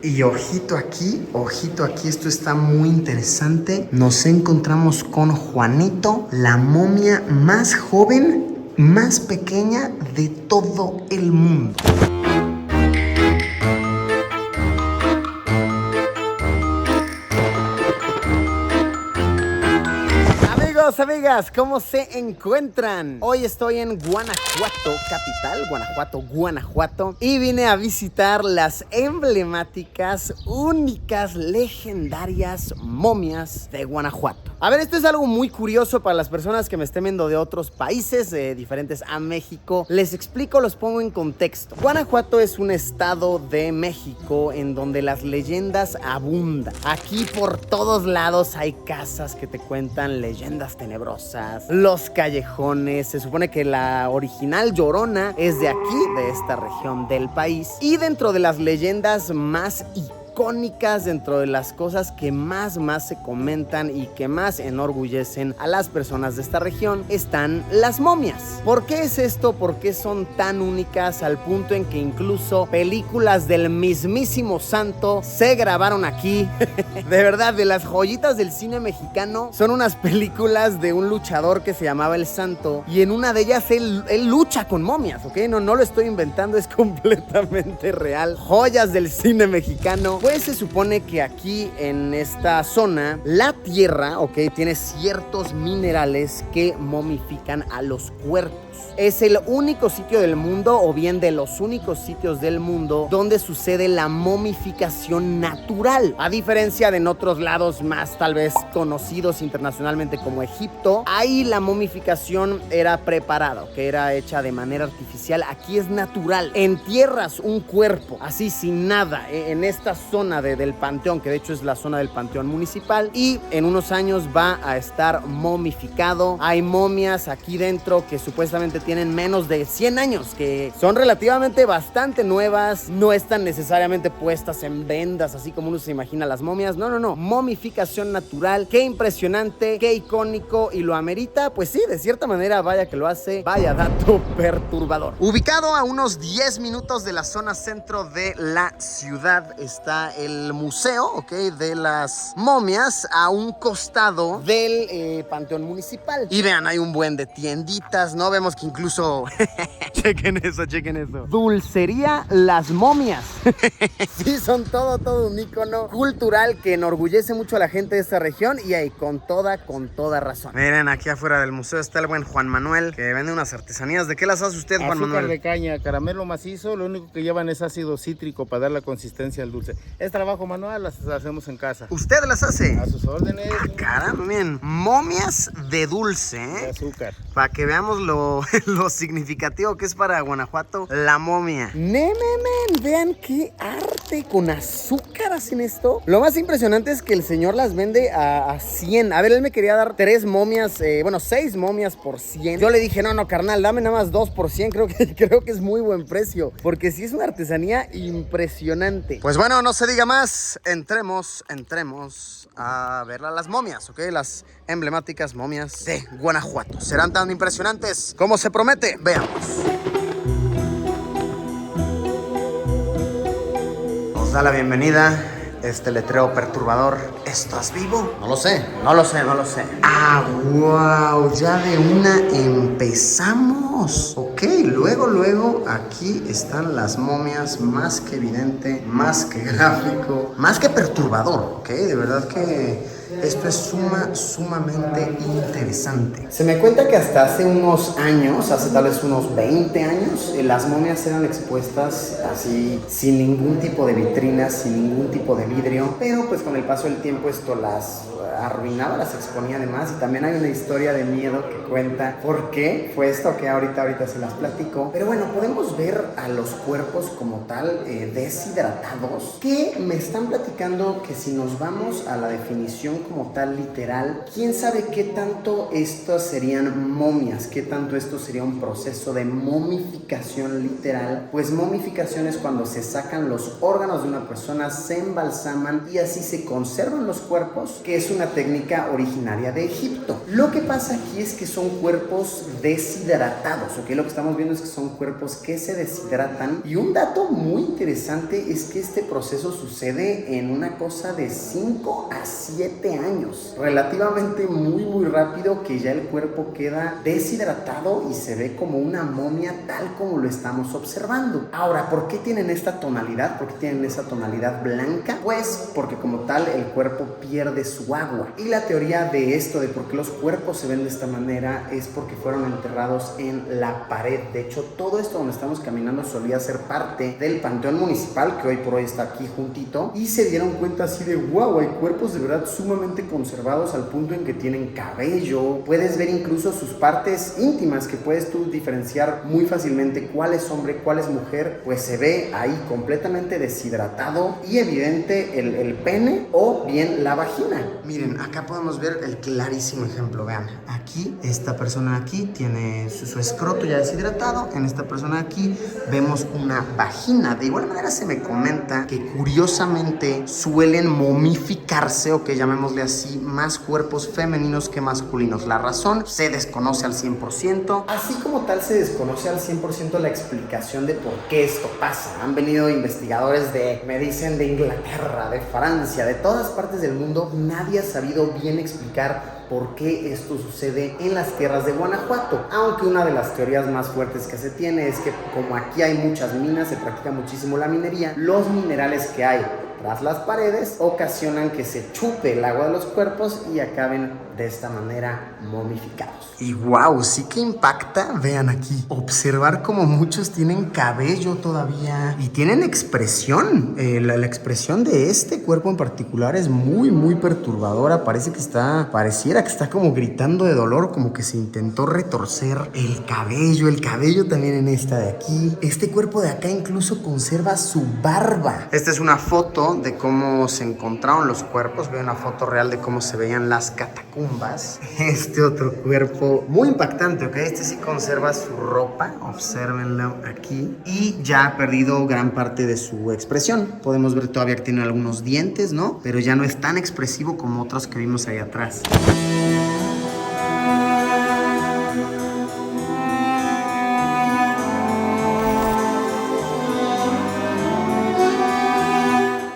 Y ojito aquí, esto está muy interesante. Nos encontramos con Juanito, la momia más joven, más pequeña de todo el mundo. Amigas, ¿cómo se encuentran? Hoy estoy en Guanajuato, capital, Guanajuato, y vine a visitar las emblemáticas, únicas, legendarias momias de Guanajuato. A ver, esto es algo muy curioso para las personas que me estén viendo de otros países, diferentes a México. Les explico, los pongo en contexto. Guanajuato es un estado de México en donde las leyendas abundan. Aquí por todos lados hay casas que te cuentan leyendas tenebrosas, los callejones. Se supone que la original Llorona es de aquí, de esta región del país. Y dentro de las leyendas más icónicas, dentro de las cosas que más se comentan y que más enorgullecen a las personas de esta región, están las momias. ¿Por qué es esto? ¿Por qué son tan únicas al punto en que incluso películas del mismísimo santo se grabaron aquí? De verdad, de las joyitas del cine mexicano, son unas películas de un luchador que se llamaba El Santo, y en una de ellas él lucha con momias, ¿ok? No lo estoy inventando, es completamente real. Joyas del cine mexicano. Pues se supone que aquí en esta zona la tierra, ok, tiene ciertos minerales que momifican a los cuerpos. Es el único sitio del mundo, o bien de los únicos sitios del mundo, donde sucede la momificación natural. A diferencia de en otros lados más tal vez conocidos internacionalmente como Egipto, ahí la momificación era preparada, que era hecha de manera artificial. Aquí es natural. Entierras un cuerpo así sin nada en esta zona del panteón, que de hecho es la zona del panteón municipal, y en unos años va a estar momificado. Hay momias aquí dentro que supuestamente tienen menos de 100 años, que son relativamente bastante nuevas, no están necesariamente puestas en vendas así como uno se imagina las momias. No, momificación natural. Qué impresionante, qué icónico, y lo amerita. Pues sí, de cierta manera, vaya que lo hace. Vaya dato perturbador. Ubicado a unos 10 minutos de la zona centro de la ciudad está el museo, ok, de las momias, a un costado del panteón municipal. Y vean, hay un buen de tienditas, ¿no? Vemos que incluso chequen eso. Dulcería Las Momias. Sí, son todo un ícono cultural que enorgullece mucho a la gente de esta región, y ahí con toda razón. Miren, aquí afuera del museo está el buen Juan Manuel, que vende unas artesanías. ¿De qué las hace usted, Juan Manuel? Azúcar de caña, caramelo macizo, lo único que llevan es ácido cítrico para dar la consistencia al dulce. Es trabajo manual, las hacemos en casa. ¿Usted las hace? A sus órdenes. Ah, caramba, miren, momias de dulce, ¿eh? De azúcar. Para que veamos lo significativo que es para Guanajuato la momia. Vean qué arte, con azúcar hacen esto. Lo más impresionante es que el señor las vende a 100. A ver, él me quería dar 6 momias por 100. Yo le dije, no, carnal, dame nada más 2 por 100. Creo que es muy buen precio, porque sí es una artesanía impresionante. Pues bueno, no se diga más. Entremos a ver las momias, ¿ok? Las emblemáticas momias de Guanajuato. ¿Serán tan impresionantes como se promete? Veamos. Nos da la bienvenida este letrero perturbador. ¿Estás vivo? No lo sé. Ah, wow, ya de una empezamos. Ok, luego aquí están las momias, más que evidente, más que gráfico, más que perturbador, ok, de verdad que esto es sumamente interesante. Se me cuenta que hasta hace unos años, hace tal vez unos 20 años, las momias eran expuestas así, sin ningún tipo de vitrinas, sin ningún tipo de vidrio, pero pues con el paso del tiempo esto las arruinaba, las exponía además. Y también hay una historia de miedo que cuenta por qué fue esto, que ahorita se las platico. Pero bueno, podemos ver a los cuerpos como tal deshidratados, que me están platicando que si nos vamos a la definición momificación como tal literal, quién sabe qué tanto estas serían momias, qué tanto esto sería un proceso de momificación literal. Pues momificación es cuando se sacan los órganos de una persona, se embalsaman y así se conservan los cuerpos, que es una técnica originaria de Egipto. Lo que pasa aquí es que son cuerpos deshidratados, ¿ok? Lo que estamos viendo es que son cuerpos que se deshidratan, y un dato muy interesante es que este proceso sucede en una cosa de 5 a 7 años, relativamente muy rápido, que ya el cuerpo queda deshidratado y se ve como una momia tal como lo estamos observando. Ahora, ¿por qué tienen esta tonalidad? ¿Por qué tienen esa tonalidad blanca? Pues porque como tal el cuerpo pierde su agua, y la teoría de esto, de por qué los cuerpos se ven de esta manera, es porque fueron enterrados en la pared. De hecho, todo esto donde estamos caminando solía ser parte del panteón municipal, que hoy por hoy está aquí juntito, y se dieron cuenta así de wow, hay cuerpos de verdad sumamente conservados al punto en que tienen cabello, puedes ver incluso sus partes íntimas, que puedes tú diferenciar muy fácilmente cuál es hombre, cuál es mujer. Pues se ve ahí completamente deshidratado y evidente el pene o bien la vagina. Miren, acá podemos ver el clarísimo ejemplo. Vean, aquí esta persona aquí tiene su escroto ya deshidratado, en esta persona aquí vemos una vagina. De igual manera se me comenta que curiosamente suelen momificarse, o que llamémosle así, más cuerpos femeninos que masculinos. La razón se desconoce al 100%, así como tal se desconoce al 100% la explicación de por qué esto pasa. Han venido investigadores me dicen de Inglaterra, de Francia, de todas partes del mundo. Nadie ha sabido bien explicar por qué esto sucede en las tierras de Guanajuato, aunque una de las teorías más fuertes que se tiene es que como aquí hay muchas minas, se practica muchísimo la minería, los minerales que hay tras las paredes ocasionan que se chupe el agua de los cuerpos y acaben de esta manera momificados. Y wow, sí que impacta, vean aquí, observar como muchos tienen cabello todavía y tienen expresión. La expresión de este cuerpo en particular es muy perturbadora. Pareciera que está como gritando de dolor, como que se intentó retorcer el cabello también en esta de aquí. Este cuerpo de acá incluso conserva su barba. Esta es una foto de cómo se encontraron los cuerpos. Veo una foto real de cómo se veían las catacumbas. Este otro cuerpo muy impactante, ¿ok? Este sí conserva su ropa, obsérvenlo aquí, y ya ha perdido gran parte de su expresión. Podemos ver todavía que tiene algunos dientes, ¿no? Pero ya no es tan expresivo como otros que vimos ahí atrás.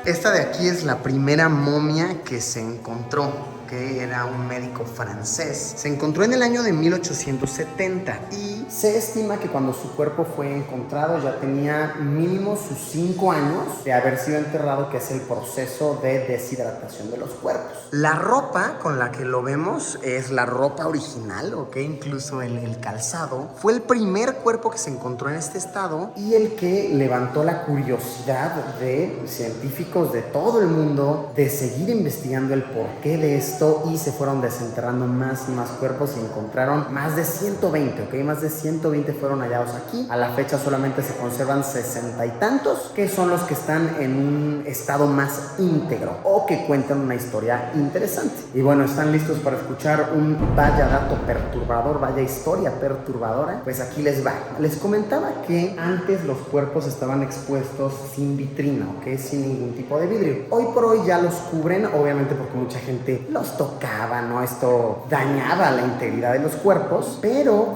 Esta de aquí es la primera momia que se encontró, que era un médico francés. Se encontró en el año de 1870 y se estima que cuando su cuerpo fue encontrado ya tenía mínimo sus 5 años de haber sido enterrado, que es el proceso de deshidratación de los cuerpos. La ropa con la que lo vemos es la ropa original, ¿ok? Incluso el calzado. Fue el primer cuerpo que se encontró en este estado y el que levantó la curiosidad de científicos de todo el mundo de seguir investigando el porqué de esto, y se fueron desenterrando más y más cuerpos y encontraron más de 120, ¿ok? Más de 120 fueron hallados aquí. A la fecha solamente se conservan 60 y tantos, que son los que están en un estado más íntegro o que cuentan una historia interesante. Y bueno, ¿están listos para escuchar un vaya dato perturbador, vaya historia perturbadora? Pues aquí les va. Les comentaba que antes los cuerpos estaban expuestos sin vitrina, ¿ok? Sin ningún tipo de vidrio. Hoy por hoy ya los cubren, obviamente porque mucha gente los tocaba, ¿no? Esto dañaba la integridad de los cuerpos, pero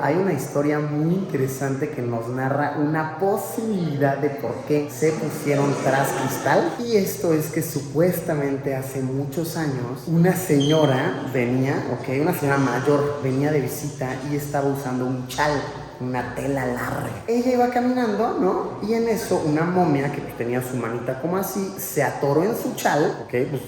hay una historia muy interesante que nos narra una posibilidad de por qué se pusieron tras cristal. Y esto es que supuestamente hace muchos años una señora venía, ¿ok? Una señora mayor venía de visita y estaba usando un chal, una tela larga. Ella iba caminando, ¿no? Y en eso una momia que tenía su manita como así se atoró en su chal, ¿ok? Pues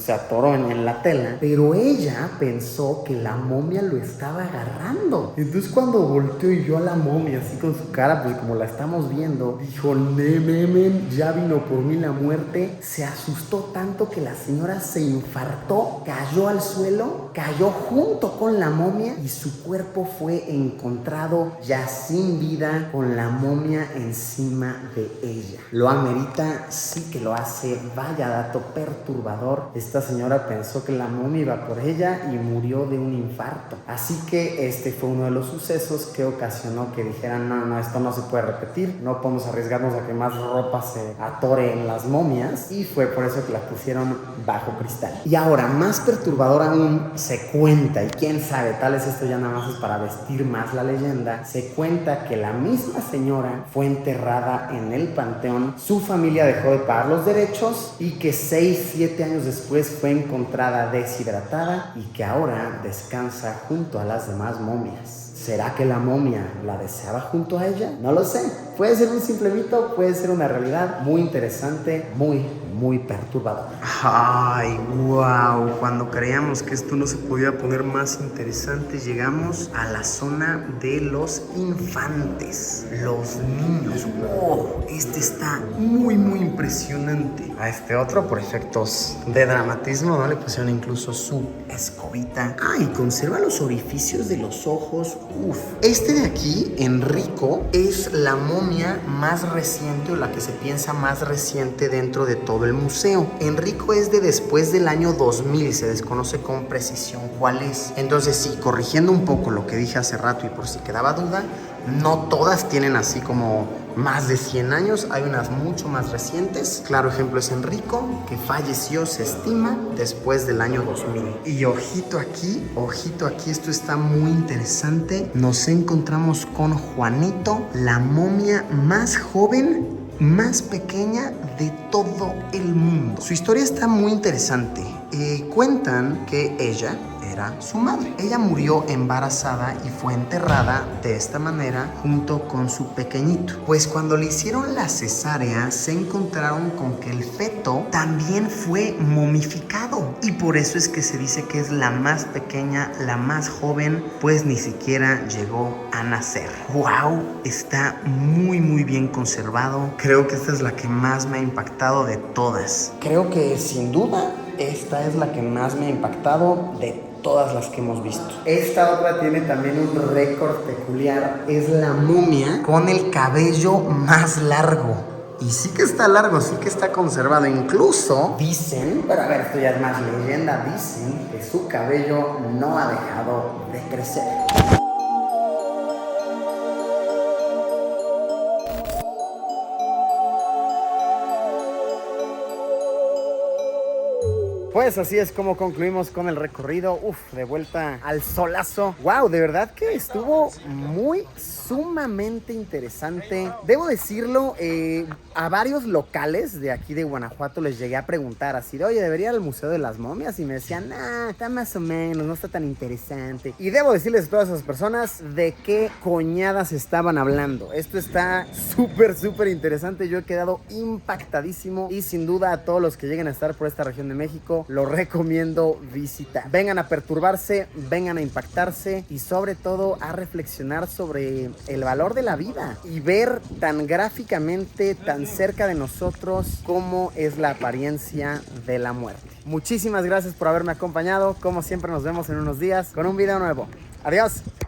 se atoró en la tela, pero ella pensó que la momia lo estaba agarrando. Entonces cuando volteó y vio a la momia así con su cara, pues como la estamos viendo, dijo, nemen, ya vino por mí la muerte. Se asustó tanto que la señora se infartó, cayó al suelo, cayó junto con la momia y su cuerpo fue encontrado ya ya sin vida, con la momia encima de ella. ¿Lo amerita? Sí que lo hace. Vaya dato perturbador. Esta señora pensó que la momia iba por ella y murió de un infarto. Así que este fue uno de los sucesos que ocasionó que dijeran, no, esto no se puede repetir, no podemos arriesgarnos a que más ropa se atore en las momias, y fue por eso que la pusieron bajo cristal. Y ahora, más perturbador aún, se cuenta, y quién sabe, tal vez esto ya nada más es para vestir más la leyenda, se cuenta que la misma señora fue enterrada en el panteón, su familia dejó de pagar los derechos y que 6-7 años después fue encontrada deshidratada y que ahora descansa junto a las demás momias. ¿Será que la momia la deseaba junto a ella? No lo sé. Puede ser un simple mito, puede ser una realidad muy interesante, muy perturbador. Ay, wow. Cuando creíamos que esto no se podía poner más interesante, llegamos a la zona de los infantes, los niños. Oh, este está muy impresionante. A este otro, por efectos de dramatismo, ¿no? Le pusieron incluso su escobita. Y conserva los orificios de los ojos. Uf. Este de aquí, Enrico, es la momia más reciente, o la que se piensa más reciente dentro de todo el museo. Enrico es de después del año 2000, se desconoce con precisión cuál es. Entonces sí, corrigiendo un poco lo que dije hace rato y por si quedaba duda, no todas tienen así como más de 100 años, hay unas mucho más recientes. Claro ejemplo es Enrico, que falleció, se estima, después del año 2000. Y ojito aquí, esto está muy interesante. Nos encontramos con Juanito, la momia más joven, más pequeña de todo el mundo. Su historia está muy interesante. Cuentan que ella era su madre. Ella murió embarazada y fue enterrada de esta manera junto con su pequeñito. Pues cuando le hicieron la cesárea se encontraron con que el feto también fue momificado, y por eso es que se dice que es la más pequeña, la más joven, pues ni siquiera llegó a nacer. ¡Wow! Está muy bien conservado. Creo que esta es la que más me ha impactado de todas. Creo que sin duda esta es la que más me ha impactado de todas las que hemos visto. Esta otra tiene también un récord peculiar. Es la momia con el cabello más largo. Y sí que está largo, sí que está conservado. Incluso dicen, pero a ver, esto ya es más leyenda, dicen que su cabello no ha dejado de crecer. Pues así es como concluimos con el recorrido. De vuelta al solazo. Wow, de verdad que estuvo sumamente interesante. Debo decirlo, a varios locales de aquí de Guanajuato les llegué a preguntar así de, oye, ¿debería ir al Museo de las Momias? Y me decían, está más o menos, no está tan interesante. Y debo decirles a todas esas personas de qué coñadas estaban hablando. Esto está súper interesante. Yo he quedado impactadísimo, y sin duda a todos los que lleguen a estar por esta región de México, lo recomiendo visitar. Vengan a perturbarse, vengan a impactarse y sobre todo a reflexionar sobre el valor de la vida y ver tan gráficamente, tan cerca de nosotros, cómo es la apariencia de la muerte. Muchísimas gracias por haberme acompañado. Como siempre, nos vemos en unos días con un video nuevo. Adiós.